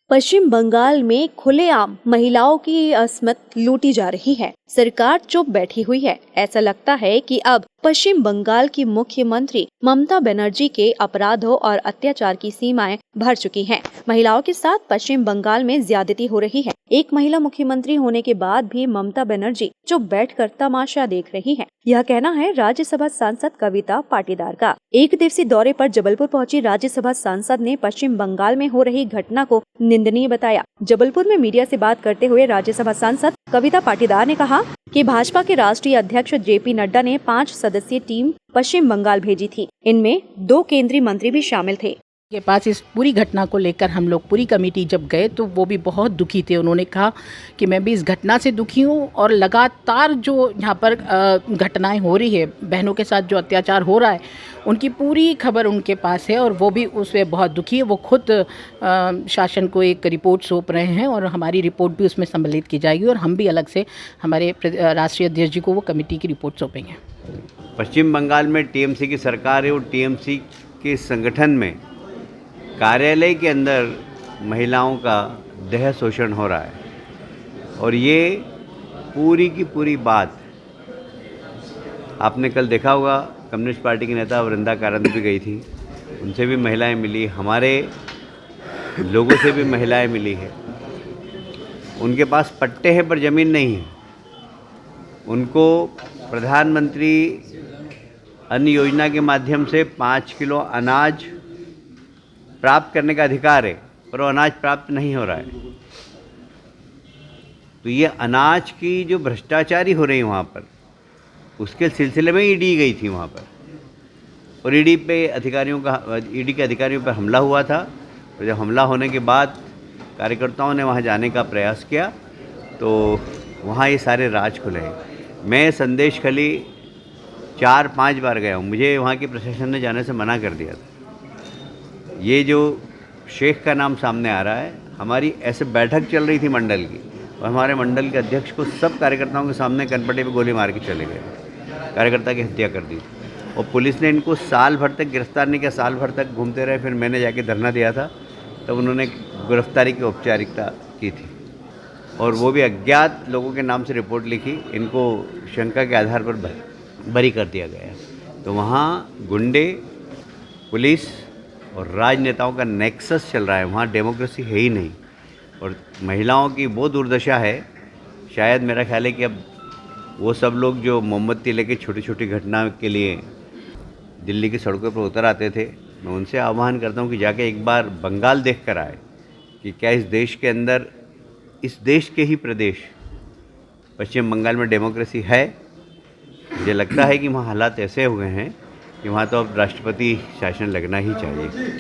पश्चिम बंगाल में खुलेआम महिलाओं की असमत लूटी जा रही है। सरकार चुप बैठी हुई है। ऐसा लगता है कि अब पश्चिम बंगाल की मुख्यमंत्री ममता बनर्जी के अपराधों और अत्याचार की सीमाएं भर चुकी हैं। महिलाओं के साथ पश्चिम बंगाल में ज्यादती हो रही है। एक महिला मुख्यमंत्री होने के बाद भी ममता बनर्जी चुप बैठकर तमाशा देख रही है। यह कहना है राज्यसभा सांसद कविता पाटीदार का। एक दिवसीय दौरे पर जबलपुर पहुंची राज्यसभा सांसद ने पश्चिम बंगाल में हो रही घटना को निंदनीय बताया। जबलपुर में मीडिया से बात करते हुए राज्यसभा सांसद कविता पाटीदार ने कहा कि भाजपा के राष्ट्रीय अध्यक्ष जेपी नड्डा ने 5 सदस्यीय टीम पश्चिम बंगाल भेजी थी। इनमें 2 केंद्रीय मंत्री भी शामिल थे। के पास इस पूरी घटना को लेकर हम लोग पूरी कमेटी जब गए तो वो भी बहुत दुखी थे। उन्होंने कहा कि मैं भी इस घटना से दुखी हूँ और लगातार जो यहाँ पर घटनाएं हो रही है, बहनों के साथ जो अत्याचार हो रहा है, उनकी पूरी खबर उनके पास है और वो भी उससे बहुत दुखी है। वो खुद शासन को एक रिपोर्ट सौंप रहे हैं और हमारी रिपोर्ट भी उसमें सम्मिलित की जाएगी और हम भी अलग से हमारे राष्ट्रीय अध्यक्ष जी को वो कमेटी की रिपोर्ट सौंपेंगे। पश्चिम बंगाल में टीएमसी की सरकार है और टीएमसी के संगठन में कार्यालय के अंदर महिलाओं का देह शोषण हो रहा है और ये पूरी की पूरी बात आपने कल देखा होगा। कम्युनिस्ट पार्टी की नेता वृंदा कारंत भी गई थी, उनसे भी महिलाएं मिली, हमारे लोगों से भी महिलाएं मिली है। उनके पास पट्टे हैं पर ज़मीन नहीं है। उनको प्रधानमंत्री अन्न योजना के माध्यम से 5 किलो अनाज प्राप्त करने का अधिकार है, पर वो अनाज प्राप्त नहीं हो रहा है। तो ये अनाज की जो भ्रष्टाचारी हो रही है वहाँ पर, उसके सिलसिले में ईडी गई थी वहाँ पर और ईडी के अधिकारियों पर हमला हुआ था। और जब हमला होने के बाद कार्यकर्ताओं ने वहाँ जाने का प्रयास किया तो वहाँ ये सारे राज खुले हैं। मैं संदेश खली 4-5 बार गया हूँ, मुझे वहाँ के प्रशासन ने जाने से मना कर दिया था। ये जो शेख का नाम सामने आ रहा है, हमारी ऐसे बैठक चल रही थी मंडल की और हमारे मंडल के अध्यक्ष को सब कार्यकर्ताओं के सामने कनपटे पे गोली मार के चले गए, कार्यकर्ता की हत्या कर दी और पुलिस ने इनको साल भर तक गिरफ्तार नहीं किया। साल भर तक घूमते रहे। फिर मैंने जाके धरना दिया था, तब उन्होंने गिरफ्तारी की औपचारिकता की थी और वो भी अज्ञात लोगों के नाम से रिपोर्ट लिखी। इनको शंका के आधार पर बरी कर दिया गया। तो वहाँ गुंडे, पुलिस और राजनेताओं का नेक्सस चल रहा है। वहाँ डेमोक्रेसी है ही नहीं और महिलाओं की वो दुर्दशा है। शायद मेरा ख्याल है कि अब वो सब लोग जो मोमबत्ती लेके छोटी छोटी घटना के लिए दिल्ली की सड़कों पर उतर आते थे, मैं उनसे आह्वान करता हूँ कि जाके एक बार बंगाल देख कर आए कि क्या इस देश के अंदर, इस देश के ही प्रदेश पश्चिम बंगाल में डेमोक्रेसी है। मुझे लगता है कि वहाँ हालात ऐसे हुए हैं कि वहाँ तो अब राष्ट्रपति शासन लगना ही चाहिए।